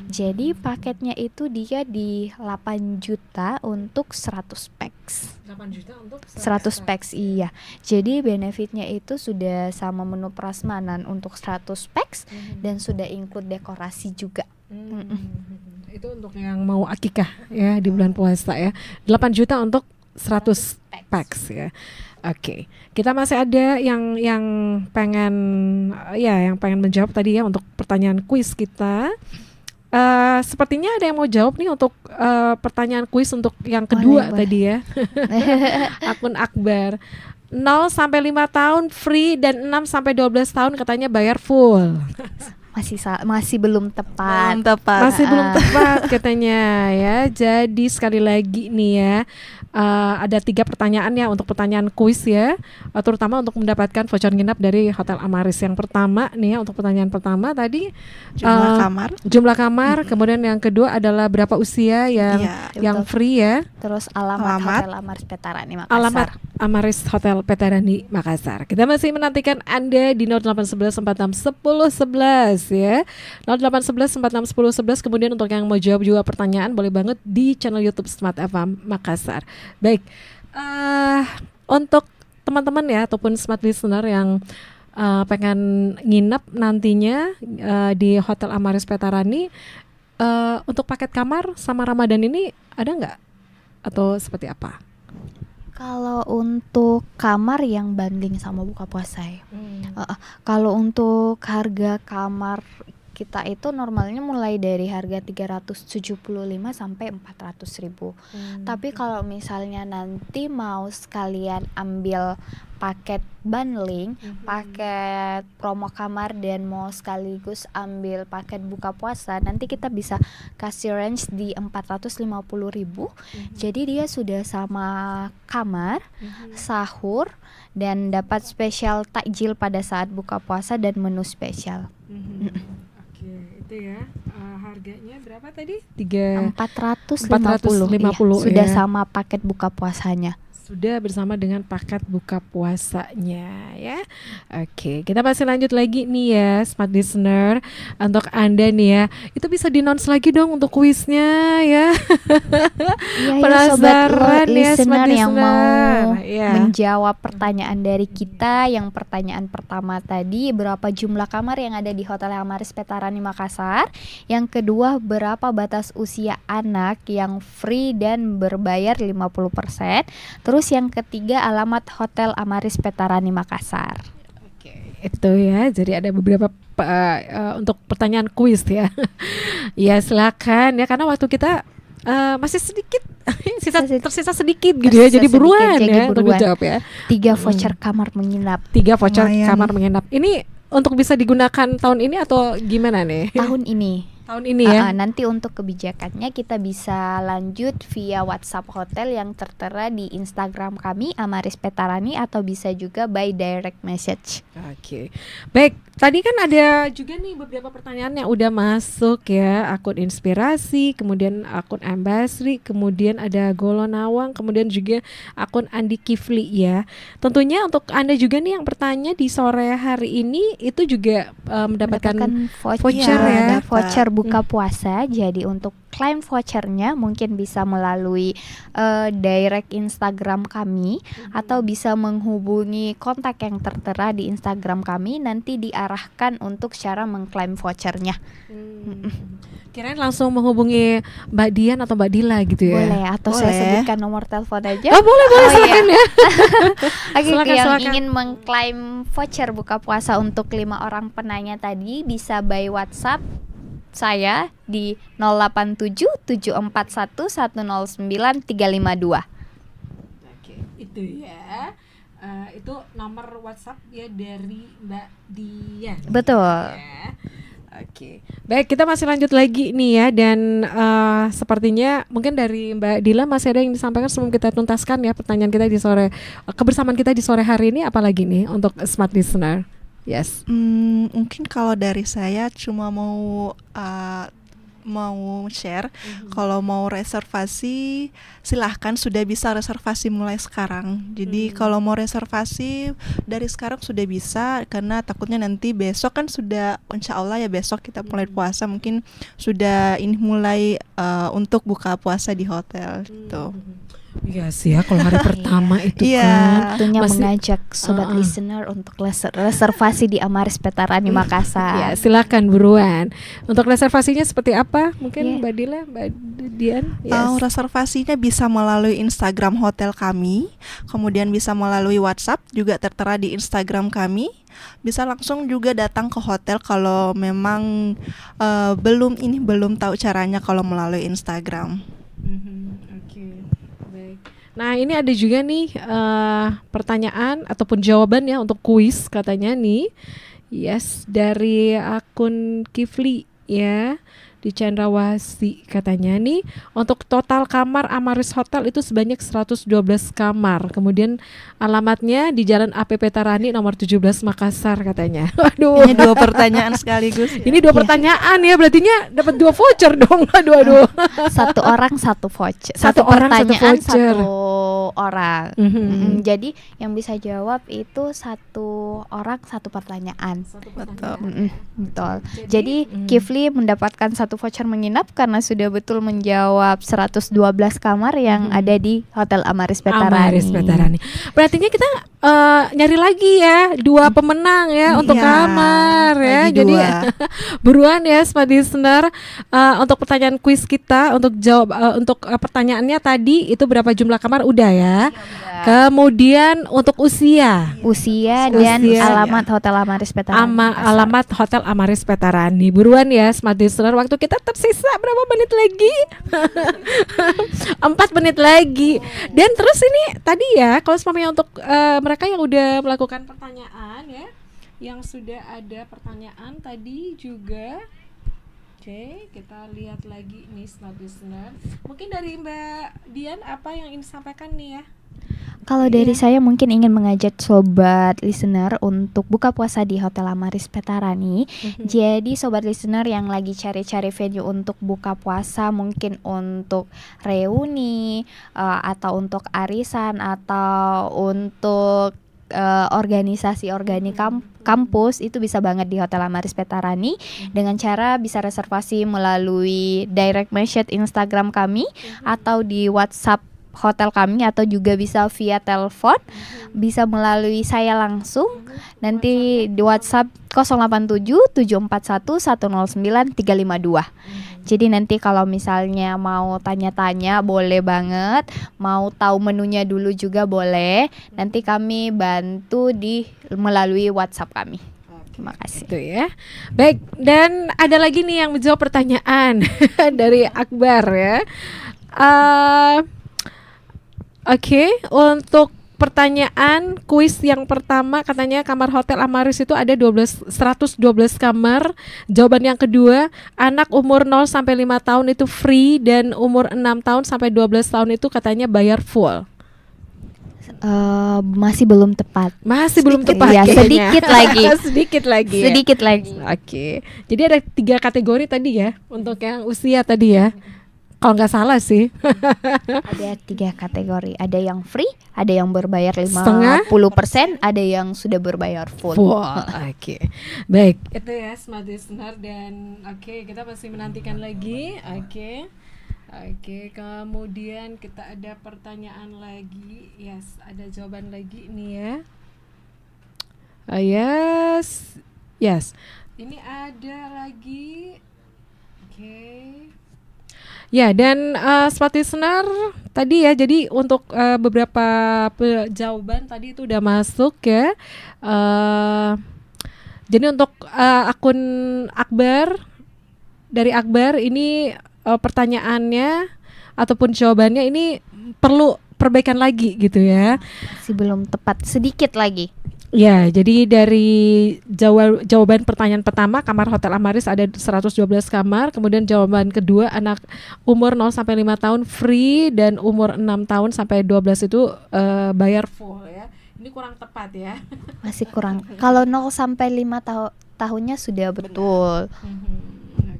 Jadi paketnya itu dia di 8 juta untuk 100 packs.
8 juta untuk
100 packs, iya. Jadi benefitnya itu sudah sama menu prasmanan untuk 100 packs dan sudah include dekorasi juga.
Itu untuk yang mau akikah ya di bulan puasa ya. 8 juta untuk 100 packs ya. Oke. Kita masih ada yang pengen menjawab tadi ya untuk pertanyaan kuis kita. Sepertinya ada yang mau jawab nih untuk pertanyaan kuis untuk yang kedua tadi ya. Akun Akbar. 0 sampai 5 tahun free dan 6 sampai 12 tahun katanya bayar full.
Masih belum tepat.
Masih belum tepat katanya ya. Jadi sekali lagi nih ya, ada 3 pertanyaan ya untuk pertanyaan kuis ya, terutama untuk mendapatkan voucher nginap dari Hotel Amaris. Yang pertama nih ya, untuk pertanyaan pertama tadi jumlah kamar, kemudian yang kedua adalah berapa usia yang free ya.
Terus alamat Hotel Amaris Petarani Makassar.
Alamat Amaris Hotel Petarani Makassar. Kita masih menantikan Anda di 0811 46 10 11 ya. 0811 46 10 11. Kemudian untuk yang mau jawab juga pertanyaan boleh banget di channel YouTube Smart FM Makassar. Baik, untuk teman-teman ya ataupun smart listener yang pengen nginep nantinya di Hotel Amaris Petarani, untuk paket kamar sama Ramadan ini ada nggak atau seperti apa?
Kalau untuk kamar yang banding sama buka puasa ya. Kalau untuk harga kamar kita itu normalnya mulai dari harga 375 sampai 400.000. Tapi kalau misalnya nanti mau sekalian ambil paket bundling, paket promo kamar dan mau sekaligus ambil paket buka puasa, nanti kita bisa kasih range di 450.000. Jadi dia sudah sama kamar, sahur, dan dapat spesial takjil pada saat buka puasa dan menu spesial.
Itu ya, harganya berapa tadi?
450
ya.
Sudah sama paket buka puasanya.
Sudah bersama dengan paket buka puasanya ya. Oke, kita masih lanjut lagi nih ya, smart listener. Untuk Anda nih ya, itu bisa di-announce lagi dong untuk kuisnya ya.
Penasaran ya, listener yang mau menjawab pertanyaan dari kita. Yang pertanyaan pertama tadi, berapa jumlah kamar yang ada di Hotel Amaris Petarani Makassar? Yang kedua, berapa batas usia anak yang free dan berbayar 50%? Terus yang ketiga, alamat Hotel Amaris Petarani Makassar.
Oke, itu ya. Jadi ada beberapa untuk pertanyaan kuis ya. Ya silakan ya, karena waktu kita masih sedikit, tersisa sedikit gitu ya. Jadi buruan ya untuk dijawab ya.
3 voucher kamar menginap.
3 voucher kamar menginap. Ini untuk bisa digunakan tahun ini atau gimana nih?
Tahun ini.
Tahun ini ya.
Nanti untuk kebijakannya kita bisa lanjut via WhatsApp hotel yang tertera di Instagram kami Amaris Petarani, atau bisa juga by direct message.
Oke. Baik, tadi kan ada juga nih beberapa pertanyaan yang udah masuk ya, akun Inspirasi, kemudian akun Ambasri, kemudian ada Golo Nawang, kemudian juga akun Andi Kifli ya. Tentunya untuk Anda juga nih yang bertanya di sore hari ini itu juga mendapatkan voucher ya.
Voucher buka puasa. Jadi untuk klaim vouchernya mungkin bisa melalui direct Instagram kami atau bisa menghubungi kontak yang tertera di Instagram kami, nanti diarahkan untuk cara mengklaim vouchernya.
Kirain langsung menghubungi Mbak Dian atau Mbak Dila gitu ya.
Boleh, atau saya
Boleh.
sebutkan nomor telepon aja.
Oh, boleh silakan ya.
Oke,
Silakan,
yang
silakan.
ingin mengklaim voucher buka puasa untuk 5 orang penanya tadi bisa by WhatsApp saya di 087741109352.
Oke, itu ya. Itu nomor WhatsApp ya dari Mbak Dian.
Betul.
Ya. Oke, baik, kita masih lanjut lagi nih ya, dan sepertinya mungkin dari Mbak Dila masih ada yang disampaikan sebelum kita tuntaskan ya pertanyaan kita di sore, kebersamaan kita di sore hari ini, apalagi nih untuk smart listener. Yes.
Mungkin kalau dari saya cuma mau share, kalau mau reservasi silahkan, sudah bisa reservasi mulai sekarang. Jadi kalau mau reservasi dari sekarang sudah bisa, karena takutnya nanti besok kan sudah, insya Allah ya besok kita mulai puasa, mungkin sudah ini mulai untuk buka puasa di hotel gitu.
Iya sih ya, kalau hari pertama itu
Iya.
kan
Tentunya
masih-
mengajak sobat listener untuk reservasi di Amaris Petarani
ya,
Makassar.
silakan buruan. Untuk reservasinya seperti apa? Mungkin
Iya.
Mbak Dila, Mbak Dian.
Reservasinya bisa melalui Instagram hotel kami, kemudian bisa melalui WhatsApp juga tertera di Instagram kami. Bisa langsung juga datang ke hotel kalau memang belum tahu caranya kalau melalui Instagram.
Oke, baik. Nah, ini ada juga nih pertanyaan ataupun jawaban ya untuk kuis katanya nih. Yes, dari akun Kifli ya, di Cendrawasih katanya nih, untuk total kamar Amaris Hotel itu sebanyak 112 kamar. Kemudian alamatnya di Jalan AP Petarani nomor 17 Makassar katanya. Waduh.
Ini 2 pertanyaan sekaligus.
Ini 2 pertanyaan ya, berartinya dapat 2 voucher dong. Aduh.
Satu orang satu voucher.
Satu orang, satu
pertanyaan,
voucher.
satu orang.
Mhm.
Jadi yang bisa jawab itu satu orang satu pertanyaan.
Betul.
Betul. Jadi Kifli mendapatkan satu voucher menginap karena sudah betul menjawab 112 kamar yang ada di Hotel Amaris Petarani.
Amaris Petarani. Berartinya kita nyari lagi ya 2 pemenang ya untuk
Iya,
kamar ya.
lagi
Jadi
2.
buruan ya smart listener, untuk pertanyaan kuis kita, untuk jawab untuk pertanyaannya tadi itu berapa jumlah kamar udah ya. Kemudian untuk usia
Dan
Usia.
alamat Hotel Amaris Petarani.
alamat Hotel Amaris Petarani. Buruan ya smart listener, waktu kita tersisa berapa menit lagi? 4 menit lagi. Dan terus ini tadi ya, kalau semuanya untuk mereka yang udah melakukan pertanyaan ya, yang sudah ada pertanyaan tadi juga. Oke, kita lihat lagi nih smart listener. Mungkin dari Mbak Dian apa yang ingin disampaikan nih ya?
Kalau dari saya mungkin ingin mengajak sobat listener untuk buka puasa di Hotel Amaris Petarani. Jadi sobat listener yang lagi cari-cari venue untuk buka puasa, mungkin untuk reuni atau untuk arisan atau untuk organisasi kampus, itu bisa banget di Hotel Amaris Petarani dengan cara bisa reservasi melalui direct message Instagram kami atau di WhatsApp hotel kami, atau juga bisa via telepon, bisa melalui saya langsung nanti di WhatsApp 087741109352. Jadi nanti kalau misalnya mau tanya-tanya boleh banget, mau tahu menunya dulu juga boleh, nanti kami bantu melalui WhatsApp kami. Terima kasih.
Itu ya. Baik, dan ada lagi nih yang menjawab pertanyaan dari Akbar ya. Oke, untuk pertanyaan kuis yang pertama katanya kamar Hotel Amaris itu ada 112 kamar. Jawaban yang kedua, anak umur 0 sampai 5 tahun itu free, dan umur 6 tahun sampai 12 tahun itu katanya bayar full.
Masih belum tepat.
Masih belum
Sedikit,
tepat
ya,
kayaknya.
sedikit lagi.
Sedikit lagi. Ya?
Sedikit lagi.
Oke. Jadi ada 3 kategori tadi ya untuk yang usia tadi ya. kalau nggak salah sih.
Ada 3 kategori, ada yang free, ada yang berbayar
Setengah?
50%, ada yang sudah berbayar full.
Wah, oke. Baik, itu ya smart listener dan oke, kita masih menantikan lagi. Oke. Oke, kemudian kita ada pertanyaan lagi. Yes, ada jawaban lagi nih ya. Yes. Yes. Ini ada lagi. Oke. Ya, dan smart listener tadi ya, jadi untuk beberapa jawaban tadi itu udah masuk ya. Jadi untuk akun Akbar, dari Akbar ini pertanyaannya ataupun jawabannya ini perlu perbaikan lagi gitu ya.
Masih belum tepat, sedikit lagi.
Ya, jadi dari jawaban pertanyaan pertama, kamar Hotel Amaris ada 112 kamar. Kemudian jawaban kedua, anak umur 0 sampai 5 tahun free dan umur 6 tahun sampai 12 itu bayar full ya. Ini kurang tepat ya.
Masih kurang. Kalau 0 sampai 5 tahunnya sudah betul.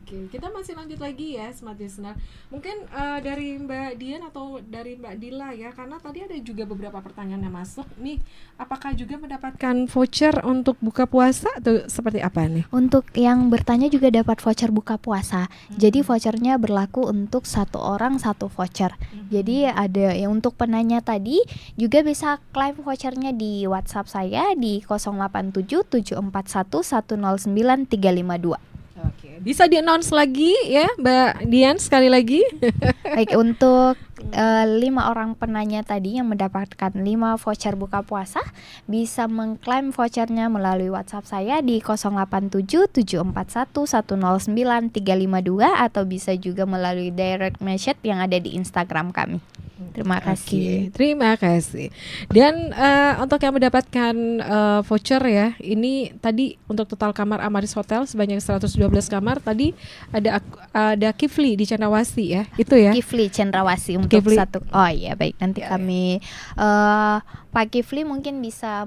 Oke, kita masih lanjut lagi ya smart listener. Mungkin dari Mbak Dian atau dari Mbak Dila ya, karena tadi ada juga beberapa pertanyaan yang masuk nih. Apakah juga mendapatkan voucher untuk buka puasa atau seperti apa nih?
Untuk yang bertanya juga dapat voucher buka puasa. Jadi vouchernya berlaku untuk 1 orang 1 voucher. Jadi ada yang untuk penanya tadi juga bisa klaim vouchernya di WhatsApp saya di 087 741 109 352.
Oke, bisa di-announce lagi ya Mbak Dian sekali lagi.
Baik, untuk 5 orang penanya tadi yang mendapatkan 5 voucher buka puasa bisa mengklaim vouchernya melalui WhatsApp saya di 087 741 109 352 atau bisa juga melalui direct message yang ada di Instagram kami. Terima kasih.
Oke, terima kasih. Dan untuk yang mendapatkan voucher ya, ini tadi untuk total kamar Amaris Hotel sebanyak 112 kamar. Tadi ada Kifli di Cendrawasih ya, itu ya.
Kifli Cendrawasih untuk
Kifli.
1. Oh iya, baik, nanti
Ya,
kami Pak Kifli mungkin bisa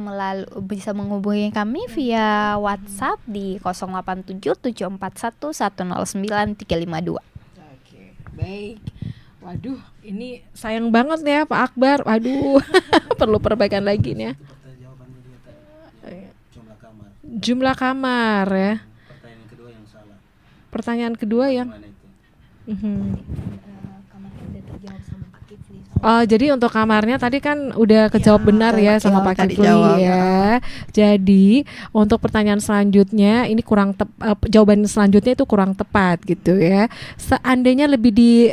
menghubungi kami via WhatsApp di 087 741 109 352.
Oke, baik. Waduh, ini sayang banget ya Pak Akbar. Waduh, perlu perbaikan lagi nih ya.
Jumlah kamar.
Jumlah kamar ya.
Pertanyaan kedua yang salah.
Pertanyaan kedua yang
Mana itu?
Kamar sudah terjawab sama Pak Kifli.
Oh, jadi untuk kamarnya tadi kan udah kejawab benar ya sama Pak
tadi
Kifli
jawab.
ya. Jadi untuk pertanyaan selanjutnya ini jawaban selanjutnya itu kurang tepat gitu ya. Seandainya lebih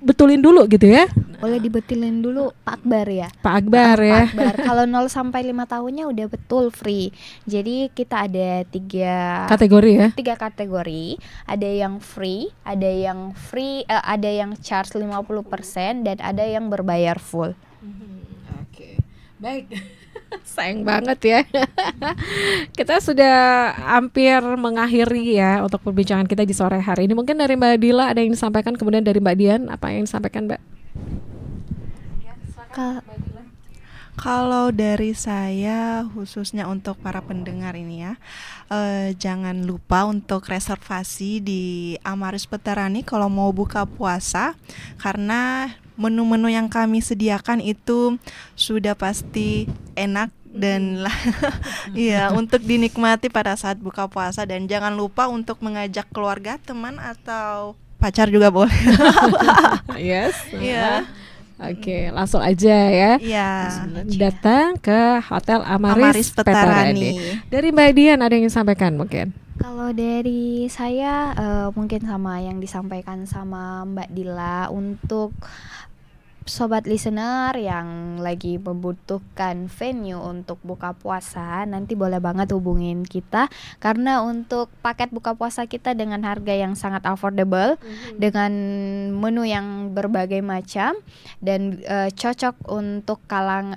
betulin dulu gitu ya,
Boleh dibetilin dulu Pak Akbar ya.
Pak Akbar ya.
Pak Akbar, kalau 0 sampai 5 tahunnya udah betul free. Jadi kita ada 3
Kategori ya.
kategori. Ada yang free, ada yang charge 50% dan ada yang berbayar full.
Oke, baik. Sayang banget ya. Kita sudah hampir mengakhiri ya untuk perbincangan kita di sore hari ini. Mungkin dari Mbak Dila ada yang disampaikan, kemudian dari Mbak Dian apa yang disampaikan Mbak?
Kalau dari saya khususnya untuk para pendengar ini ya, jangan lupa untuk reservasi di Amaris Petarani kalau mau buka puasa, karena menu-menu yang kami sediakan itu sudah pasti enak dan iya untuk dinikmati pada saat buka puasa. Dan jangan lupa untuk mengajak keluarga, teman atau pacar juga boleh.
Yes.
Iya.
Oke, langsung aja ya.
Iya.
Datang ke Hotel
Amaris
Amaris
Petarani.
Dari Mbak Dian ada yang disampaikan mungkin?
Kalau dari saya mungkin sama yang disampaikan sama Mbak Dila, untuk sobat listener yang lagi membutuhkan venue untuk buka puasa, nanti boleh banget hubungin kita, karena untuk paket buka puasa kita dengan harga yang sangat affordable, dengan menu yang berbagai macam dan cocok untuk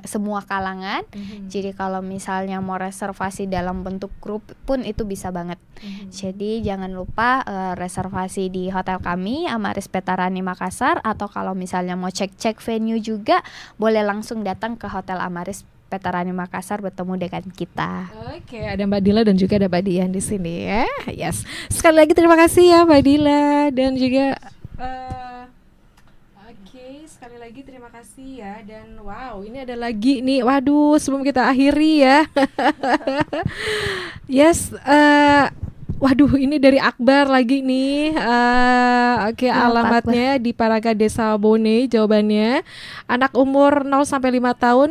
semua kalangan. Jadi kalau misalnya mau reservasi dalam bentuk grup pun itu bisa banget. Jadi jangan lupa reservasi di hotel kami Amaris Petarani Makassar, atau kalau misalnya mau cek venue juga boleh langsung datang ke Hotel Amaris Petarani Makassar bertemu dengan kita.
Oke, ada Mbak Dila dan juga ada Mbak Dian di sini ya. Yes. Sekali lagi terima kasih ya Mbak Dila dan juga oke, sekali lagi terima kasih ya. Dan wow, ini ada lagi nih. Waduh, sebelum kita akhiri ya. Yes, waduh, ini dari Akbar lagi nih. Oke,
Ya, Pak
alamatnya di Paraga Desa Bone, jawabannya. Anak umur 0 sampai 5 tahun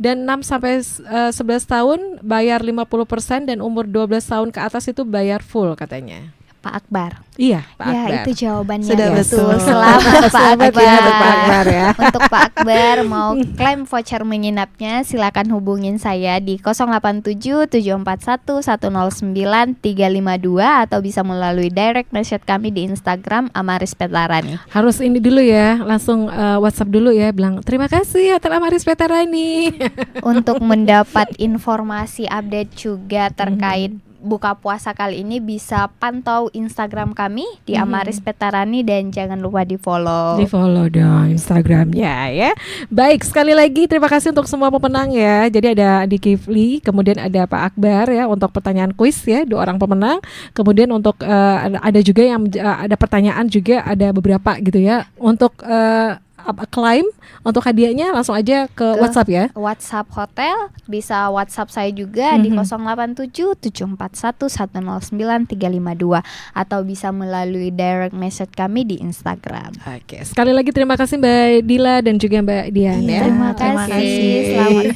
dan 6 sampai 11 tahun bayar 50% dan umur 12 tahun ke atas itu bayar full katanya.
Pak Akbar.
Iya, Pak
Ya,
Akbar.
itu jawabannya.
Sudah
betul.
betul.
Selamat Pak
Selamat
Akbar.
ya untuk Pak Akbar ya.
Untuk Pak Akbar mau klaim voucher menginapnya silakan hubungin saya di 087 741 109 352 atau bisa melalui direct message kami di Instagram Amaris Petarani.
Harus ini dulu ya, langsung WhatsApp dulu ya, bilang terima kasih Hotel Amaris Petarani.
Untuk mendapat informasi update juga terkait buka puasa kali ini bisa pantau Instagram kami di Amaris Petarani dan jangan lupa di-follow.
Di follow dong Instagramnya ya. Baik, sekali lagi terima kasih untuk semua pemenang ya. Jadi ada Adi Kifli, kemudian ada Pak Akbar ya untuk pertanyaan kuis ya, 2 orang pemenang. Kemudian untuk ada juga yang ada pertanyaan juga, ada beberapa gitu ya. Untuk klaim untuk hadiahnya langsung aja ke WhatsApp ya.
WhatsApp hotel bisa WhatsApp saya juga di 087 741 109 352 atau bisa melalui direct message kami di Instagram.
Oke, sekali lagi terima kasih Mbak Dila dan juga Mbak Dian
Iya,
ya.
Terima
terima
kasih.
kasih.
Selamat